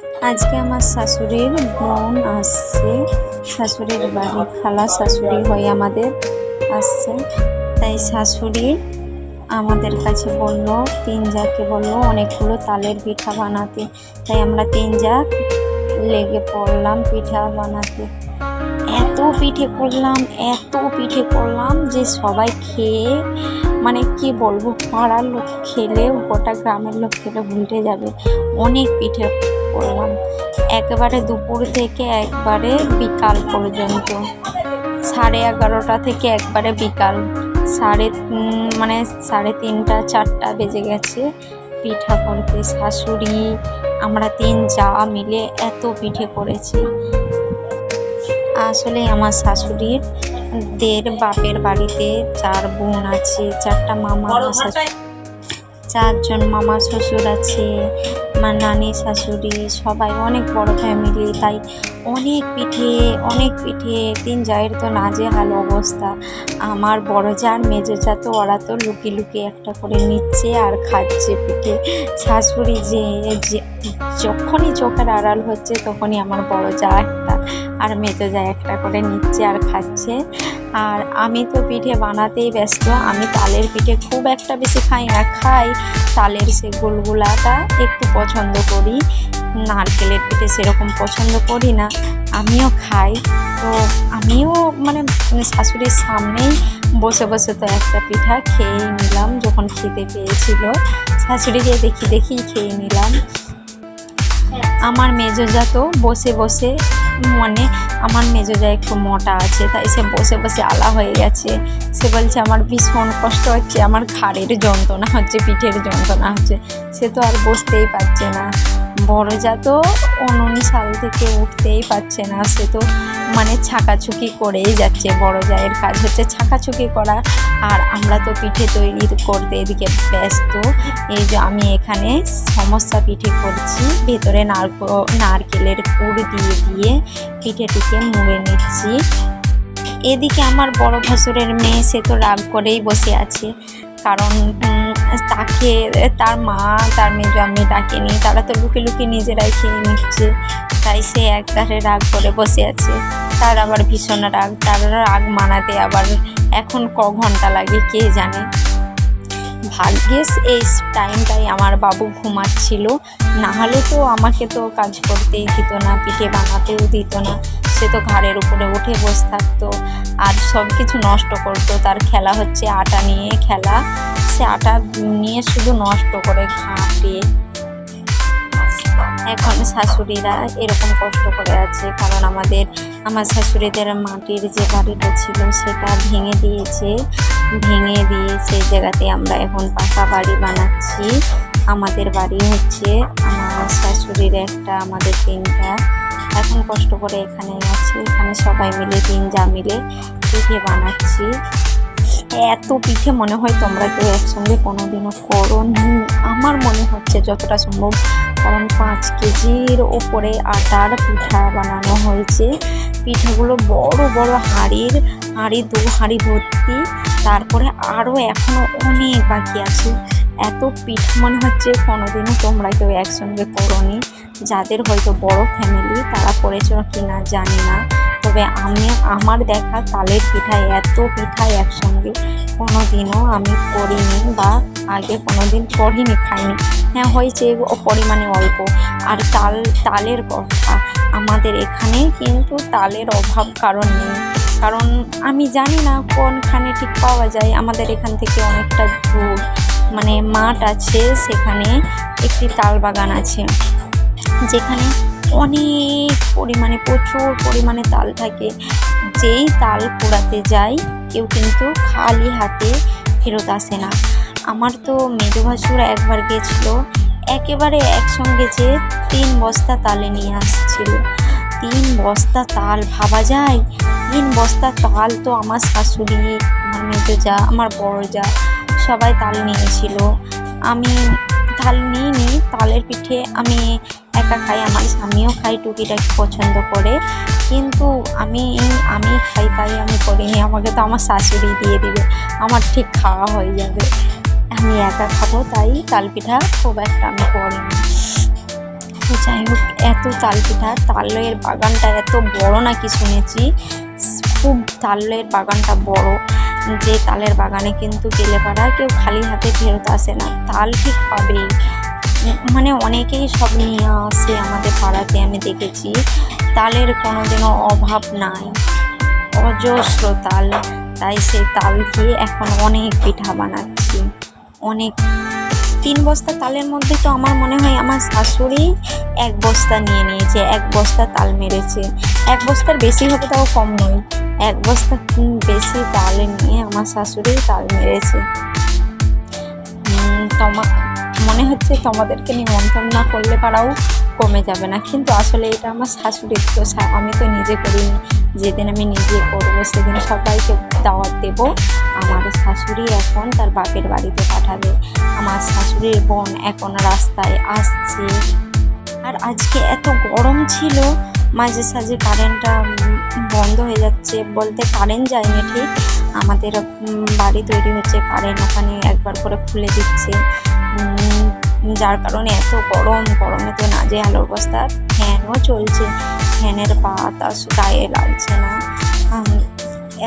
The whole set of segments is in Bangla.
আজকে আমার শাশুড়ির বোন আসছে, শাশুড়ির বাড়ি খালা শাশুড়ি হয় আমাদের, আসছে। তাই শাশুড়ি আমাদের কাছে বললো, তিন জাকে বললো অনেকগুলো তালের পিঠা বানাতে। তাই আমরা তিন জা লেগে পড়লাম পিঠা বানাতে। এত পিঠে করলাম, এত পিঠে করলাম যে সবাই খেয়ে মানে কি বলবো, পাড়ার লোক খেলে, গোটা গ্রামের লোক খেলে ভুলতে যাবে। অনেক পিঠে করলাম, একেবারে দুপুর থেকে একবারে বিকাল পর্যন্ত, 11:30 থেকে একবারে বিকাল মানে 3:30 4টা বেজে গেছে পিঠা করতে। শাশুড়ি আমরা তিন জা মিলে এত পিঠে করেছি। আসলে আমার শাশুড়ির বাপের বাড়িতে 4 বোন আছে, 4টা মামা, 4জন মামা শ্বশুর আছে, আমার নানি শাশুড়ি, সবাই অনেক বড় ফ্যামিলি। তাই অনেক পিঠে, তিন জায়ের তো নাজেহাল অবস্থা। আমার বড় জা আর মেজো জা তো ওরা তো লুকিয়ে লুকিয়ে একটা করে নিচ্ছে আর খাচ্ছে পিঠে। শাশুড়ি যে যখনই চোখের আড়াল হচ্ছে তখনই আমার বড় জা একটা আর মেজো জা একটা করে নিচ্ছে আর খাচ্ছে। আর আমি তো পিঠে বানাতেই ব্যস্ত। আমি তালের পিঠে খুব একটা বেশি খাই না, খাই তালের সে গোলগুলাটা একটু পছন্দ করি, নারকেলের পিঠে সেরকম পছন্দ করি না। আমিও খাই, তো আমিও মানে শাশুড়ির সামনেই বসে বসে তো একটা পিঠা খেয়েই নিলাম। যখন খেতে পেয়েছিল শাশুড়িকে দেখি খেয়ে নিলাম। আমার মেজো জা তো বসে বসে, মানে আমার মেজো জা একটু মোটা আছে, তাই সে বসে বসে আলা হয়ে গেছে। সে বলছে আমার ভীষণ কষ্ট হচ্ছে, আমার ঘাড়ের যন্ত্রণা হচ্ছে, পিঠের যন্ত্রণা হচ্ছে। সে তো আর বসতেই পারছে না। বড় জা তো 19 সাল থেকে উঠতেই পারছে না, সে তো মানে ছাকাছুকি করেই যাচ্ছে। বড় জায়ের কাজ হচ্ছে ছাকাছুকি করা, আর আমরা তো পিঠে তৈরি করতে এদিকে ব্যস্ত। এই যে আমি এখানে সমস্যা পিঠে করছি, ভেতরে নারকেলের পুর দিয়ে পিঠেটিকে মুড়ে নিচ্ছি। এদিকে আমার বড় ভাসুরের মেয়ে, সে তো রাগ করেই বসে আছে, কারণ তাকে তার মা তার মেজো আমি ডাকেনি, তারা তো লুকিয়ে লুকিয়ে নিজেরাই খেয়ে নিচ্ছে। তাই সে একধারে রাগ করে বসে আছে। তার আবার ভীষণ রাগ, তার রাগ মানাতে আবার এখন ঘন্টা লাগে কে জানে। ভাগ্যিস এই টাইমটাই আমার বাবু ঘুমাচ্ছিল, না হলে তো আমাকে তো কাজ করতেই দিত না, পিঠে বানাতেও দিত না। সে তো ঘাড়ের উপরে উঠে বসে থাকতো আর সব কিছু নষ্ট করতো। তার খেলা হচ্ছে আটা নিয়ে খেলা, সে আটা নিয়ে শুধু নষ্ট করে ঘাঁটে। এখন শাশুড়িরা এরকম কষ্ট করে আছে, কারণ আমার শাশুড়িদের মাটির যে বাড়িটা ছিল সেটা ভেঙে দিয়েছে। সেই জায়গাতে আমরা এখন পাকা বাড়ি বানাচ্ছি। আমাদের বাড়ি হচ্ছে আমার শাশুড়ির একটা, আমাদের 3টা। এখন কষ্ট করে এখানে আছি, এখানে সবাই মিলে 3 জা মিলে পিঠে বানাচ্ছি। এত পিঠে মনে হয় তোমরা কেউ একসঙ্গে কোনোদিনও করোনি, আমার মনে হচ্ছে যতটা সম্ভব, কারণ 5 কেজির ওপরে আটার পিঠা বানানো হয়েছে। পিঠাগুলো বড় বড় হাঁড়ি 2 হাঁড়ি ভর্তি, তারপরে আরও এখনও অনেক বাকি আছে। এত পিঠা মনে হচ্ছে কোনোদিনও তোমরা কেউ একসঙ্গে করোনি। যাদের হয়তো বড় ফ্যামিলি তারা করেছো কিনা জানি না, তবে আমার দেখা তালের পিঠায় এত পিঠা একসঙ্গে কোনোদিনও আমি করিনি, বা আগে কোনোদিন করিনি, খাইনি। হ্যাঁ হয়েছে পরিমাণে অল্প। আর তালের কথা, আমাদের এখানে কিন্তু তালের অভাব কারণ নেই, কারণ আমি জানি না কোনখানে ঠিক পাওয়া যায়। আমাদের এখান থেকে অনেকটা দূর, মানে মাঠ আছে, সেখানে একটি তাল বাগান আছে, যেখানে অনেক পরিমাণে প্রচুর পরিমাণে তাল থাকে। যেই তাল কুড়াতে যায় কেউ কিন্তু খালি হাতে ফেরত আসে না। আমার তো মেজো ভাসুর একবার গেছিল, একেবারে একসঙ্গে যে 3 বস্তা তালে নিয়ে আসছিল। 3 বস্তা তাল, ভাবা যায়? 3 বস্তা তাল তো আমার শাশুড়ি, আমার মেজো জা, আমার বড় জা সবাই তাল নিয়েছিল। আমি তাল নিইনি, তালের পিঠে আমি একা খাই, আমার স্বামীও খাই, টুকিটাকি পছন্দ করে, কিন্তু আমি খাই তাই আমি করিনি। আমাকে তো আমার শাশুড়ি দিয়ে দিবে, আমার ঠিক খাওয়া হয়ে যাবে। আমি একা খাবো, তাই তাল পিঠা খুব একটা আমি করিনি। তো যাই হোক, এত তাল পিঠা, তালের বাগানটা এত বড় নাকি শুনেছি, খুব তালের বাগানটা বড়, যে তালের বাগানে কিন্তু গেলে পারা কেউ খালি হাতে ফেরত আসে না, তাল ঠিক পাবেই। মানে অনেকেই সব নিয়ে আসে আমাদের পাড়াতে, আমি দেখেছি তালের কোনোদিনও অভাব নাই, অজস্র তাল। তাই সেই তাল দিয়ে এখন অনেক পিঠা বানাচ্ছি, অনেক। 3 বস্তা তালের মধ্যে তো আমার মনে হয় আমার শাশুড়ি 1 বস্তা নিয়ে নিয়েছে, 1 বস্তা তাল মেরেছে। 1 বস্তার বেশি হবে, তাও কম নয়, 1 বস্তা বেশি তাল নিয়ে আমার শাশুড়ি তাল মেরেছে। মনে হচ্ছে তোমাদেরকে নিমন্ত্রণ না করলে পারাও কমে যাবে না, কিন্তু আসলে এটা আমার শাশুড়ির, তো আমি তো নিজে করিনি। যেদিন আমি নিজে করবো সেদিন সবাইকে দাওয়াত দেব। আমার শাশুড়ি এখন তার বাপের বাড়িতে পাঠাবে, আমার শাশুড়ির বোন এখন রাস্তায় আসছে। আর আজকে এত গরম ছিল, মাঝে সাঝে কারেন্টটা বন্ধ হয়ে যাচ্ছে, বলতে কারেন্ট যায়নি ঠিক, আমাদের বাড়ি তৈরি হচ্ছে, কারেন্ট ওখানে একবার করে খুলে দিচ্ছে, যার কারণে এত গরমে তো নাজেহাল অবস্থা। ফ্যানও চলছে, ফ্যানের বাতাস গায়ে লাগছে না,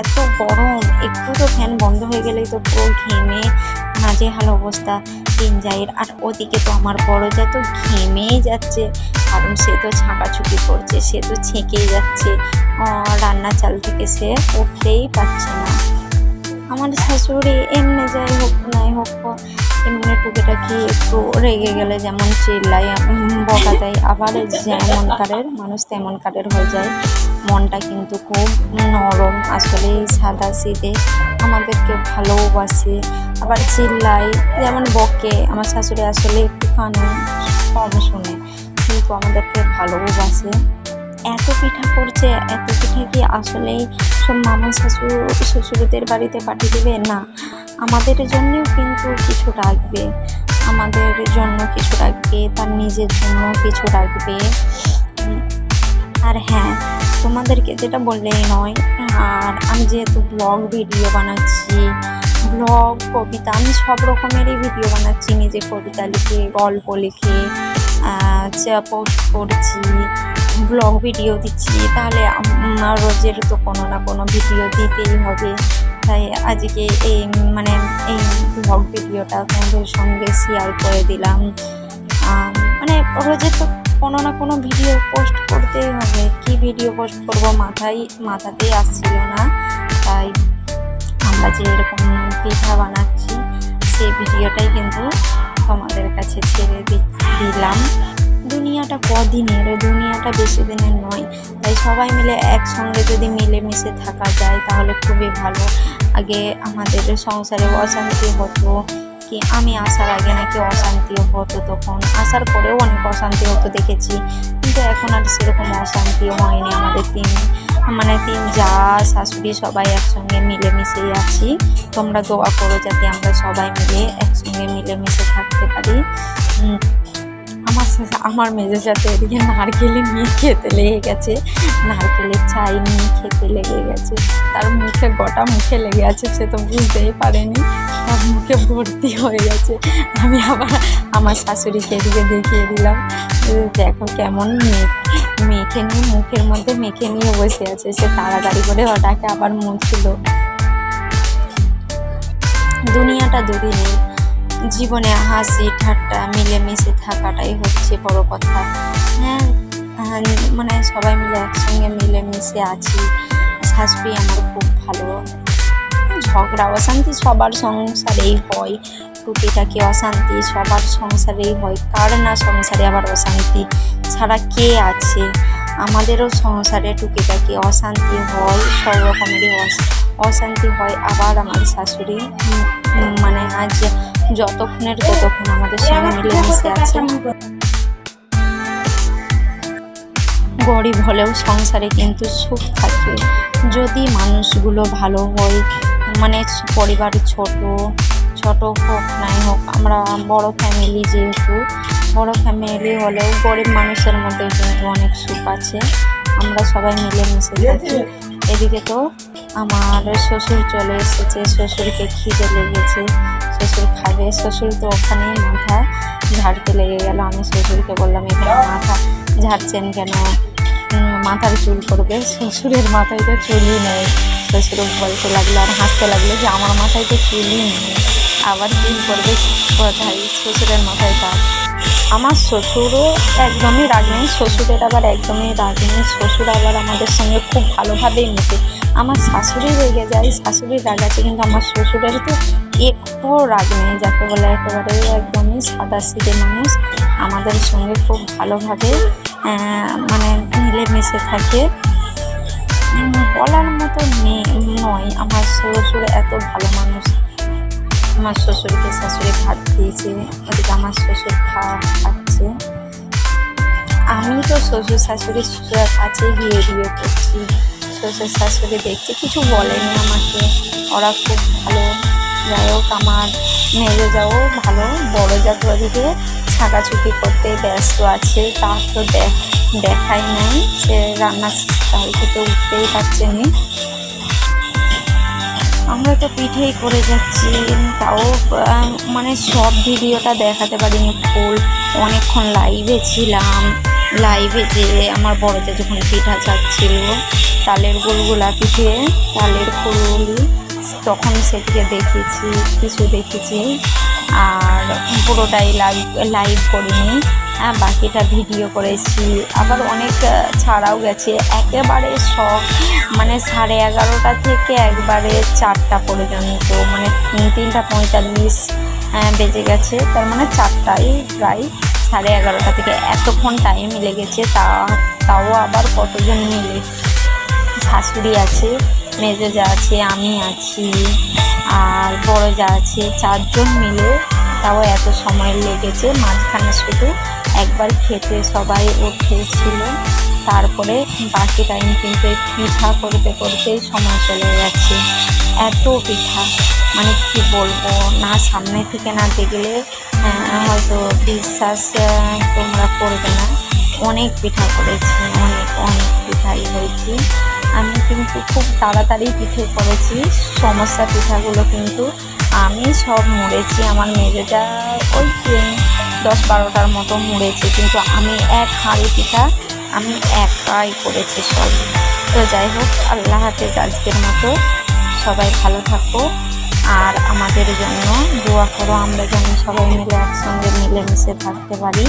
এত গরম। একটু তো ফ্যান বন্ধ হয়ে গেলেই তো পুরো ঘেমে নাজেহাল অবস্থা তিনজায়ের। আর ওদিকে তো আমার বড় যা তো ঘেমেই যাচ্ছে, কারণ সে তো ছাঁকাছুকি করছে, সে তো ছেঁকেই যাচ্ছে, রান্নার চাল থেকে সে উঠতেই পারছে না। আমার শাশুড়ি এমনি যাই হোক নাই হোক, এমনি টুকিটাকি একটু রেগে গেলে যেমন চিল্লাই বকা দেয়, আবার যেমনকারের মানুষ তেমনকারের হয়ে যায়। মনটা কিন্তু খুব নরম, আসলে সাদা সিধে, আমাদেরকে ভালোবাসে, আবার চিল্লাই যেমন বকে। আমার শাশুড়ি আসলে একটু কানে কম শুনে, কিন্তু আমাদেরকে ভালোবাসে। এত পিঠা করছে, এত পিঠা কি আসলেই সব মামা শ্বশুরদের বাড়িতে পাঠিয়ে দেবে? না, আমাদের জন্যও কিন্তু কিছু রাখবে, আমাদের জন্য কিছু রাখবে, তার নিজের জন্য কিছু রাখবে। আর হ্যাঁ, তোমাদেরকে যেটা বললেই নয়, আর আমি যেহেতু ব্লগ ভিডিও বানাচ্ছি, ব্লগ কবিতা, আমি সব রকমেরই ভিডিও বানাচ্ছি, নিজে কবিতা লিখে, গল্প লিখে পোস্ট করছি, ব্লগ ভিডিও দিচ্ছি, তাহলে আমার রোজের তো কোনো না কোনো ভিডিও দিতেই হবে। তাই আজকে এই ব্লগ ভিডিওটা তোমাদের সঙ্গে শেয়ার করে দিলাম। মানে রোজের তো কোনো না কোনো ভিডিও পোস্ট করতেই হবে, কি ভিডিও পোস্ট করবো মাথাতেই আসছিল না। তাই আমরা যে এরকম পিঠা বানাচ্ছি সেই ভিডিওটাই কিন্তু তোমাদের কাছে ছেড়ে দিলাম। দুনিয়াটা কদিনের, দুনিয়াটা বেশি দিনের নয়, তাই সবাই মিলে একসঙ্গে যদি মিলেমিশে থাকা যায় তাহলে খুবই ভালো। আগে আমাদের সংসারে অশান্তি হতো, কি আমি আসার আগে নাকি অশান্তি হতো, তখন আসার পরেও অনেক অশান্তি হতো দেখেছি, কিন্তু এখন আর সেরকম অশান্তি হয়নি। আমাদের তিন যা শাশুড়ি সবাই একসঙ্গে মিলেমিশেই আছি। তোমরা দোয়া করো যাতে আমরা সবাই মিলে একসঙ্গে মিলেমিশে থাকতে পারি। আমার মেজে যাতে এদিকে নারকেলে নিয়ে খেতে লেগে গেছে, নারকেলের চাই নিয়ে খেতে লেগে গেছে, তার গোটা মুখে লেগে আছে, সে তো বুঝতেই পারেনি, তার মুখে ভর্তি হয়ে গেছে। আমি আবার আমার শাশুড়িকে এদিকে দেখিয়ে দিলাম, দেখো কেমন মেখে নিয়ে মুখের মধ্যে মেখে নিয়ে বসে আছে, সে তাড়াতাড়ি করে ওটাকে আবার মুছল। দুনিয়াটা দুদিনের, জীবনে হাসি ঠাট্টা মিলেমিশে থাকাটাই হচ্ছে বড় কথা। হ্যাঁ, মানে সবাই মিলে একসঙ্গে মিলেমিশে আছি। শাশুড়ি আমার খুব ভালো, ঝগড়া অশান্তি সবার সংসারেই হয়, টুকিটাকি অশান্তি সবার সংসারেই হয়, কার না সংসারে আবার অশান্তি ছাড়া কে আছে? আমাদেরও সংসারে টুকিটাকি অশান্তি হয়, সব রকমেরই অশান্তি হয়। আবার আমার শাশুড়ি মানে আজ যতক্ষণের ততক্ষণ আমাদের সঙ্গে মিলেমিশে আছে। গরিব হলেও সংসারে কিন্তু সুখ থাকে যদি মানুষগুলো ভালো হয়। মানে পরিবার ছোট হোক নাই হোক, আমরা বড় ফ্যামিলি, যেহেতু বড় ফ্যামিলি হলেও গরিব মানুষের মধ্যে কিন্তু অনেক সুখ আছে, আমরা সবাই মিলেমিশে থাকি। এদিকে তো আমার শ্বশুর চলে এসেছে, শ্বশুরকে খিদে লেগেছে, শ্বশুর খাবে। শ্বশুর তো ওখানেই মাথা ঝাড়তে লেগে গেল। আমি শ্বশুরকে বললাম, এখানে মাথা ঝাড়ছেন কেন, মাথার চুল করবে। শ্বশুরের মাথায় তো চুলই নেই। শ্বশুর বলতে লাগলো আর হাসতে লাগলো যে আমার মাথায় তো চুলই নেই, আবার চুল করবে কোথায়, শ্বশুরের মাথায় তার। আমার শ্বশুরও একদমই রাগ নেই, শ্বশুরের আবার একদমই রাগ নেই। শ্বশুর আবার আমাদের সঙ্গে খুব ভালোভাবেই মেশে। আমার শাশুড়ি রেগে যায়, শাশুড়ির রাগ আছে, কিন্তু আমার শ্বশুরের তো একটুও রাগ নেই, যাকে বলে একেবারে একদমই সাদাসিধে মানুষ। আমাদের সঙ্গে খুব ভালোভাবে মানে মিলেমিশে থাকে। বলার মতো নয়, আমার শ্বশুর এত ভালো মানুষ। আমার শ্বশুরকে শাশুড়ি ভাত দিয়েছে, এদিকে আমার শ্বশুর খাচ্ছে। আমি তো শ্বশুর শাশুড়ির কাছে গিয়ে বিয়ে করছি। শ্বশুর শাশুড়ি দেখছি, কিছু বলেনি আমাকে, ওরা খুব ভালো। যাই হোক, আমার মেজো যাও ভালো, বড় যা তো ওদিকে ছাঁকাছুকি করতে ব্যস্ত আছে, তার তো দেখাই নাই, সে রান্নার চাল থেকে উঠতেই পারছে না। আমরা তো পিঠেই করে যাচ্ছি, তাও মানে সব ভিডিওটা দেখাতে পারিনি ফুল। অনেকক্ষণ লাইভে ছিলাম, লাইভে যেয়ে আমার বড়তে যখন পিঠা চাচ্ছিল, তালের গুলগুলা পিঠে, তালের ফুলগুলি, তখন সেটিকে দেখেছি, কিছু দেখেছি। আর পুরোটাই লাইভ করিনি, বাকিটা ভিডিও করেছি। আবার অনেক ছাড়াও গেছে, একেবারে সব মানে 11:30 থেকে একবারে 4টা পর্যন্ত, মানে 3:45 বেজে গেছে, তার মানে 4টায় প্রায় 11:30 থেকে এতক্ষণ টাইম লেগেছে। তাও আবার কতজন মিলে, শাশুড়ি আছে, মেজো যা আছে, আমি আছি, আর বড় যা আছে, 4 জন মিলে তাও এত সময় লেগেছে। মাঝখানে শুধু একবার খেতে সবাই উঠেছিল, তারপরে বাকি টাইম কিন্তু এই পিঠা করতে করতেই সময় চলে গেছে। এত পিঠা, মানে কি বলবো, না সামনে থেকে না দেখলে হয়তো বিশ্বাস তোমরা করবে না। অনেক পিঠা করেছি, অনেক পিঠাই হয়েছে। আমি কিন্তু খুব তাড়াতাড়ি পিঠে করেছি, সমস্যা পিঠাগুলো কিন্তু আমি সব মুড়েছি। আমার মেজোটা ওই 10-12টার মতো মুড়েছে, কিন্তু আমি এক হাঁড়ি পিঠা আমি একাই করেছি সব। তো যাই হোক, আল্লাহ হাফেজ। আজকের মতো সবাই ভালো থাকো, আর আমাদের জন্য দোয়া করো, আমরা যেন সবাই মিলে একসঙ্গে মিলেমিশে থাকতে পারি।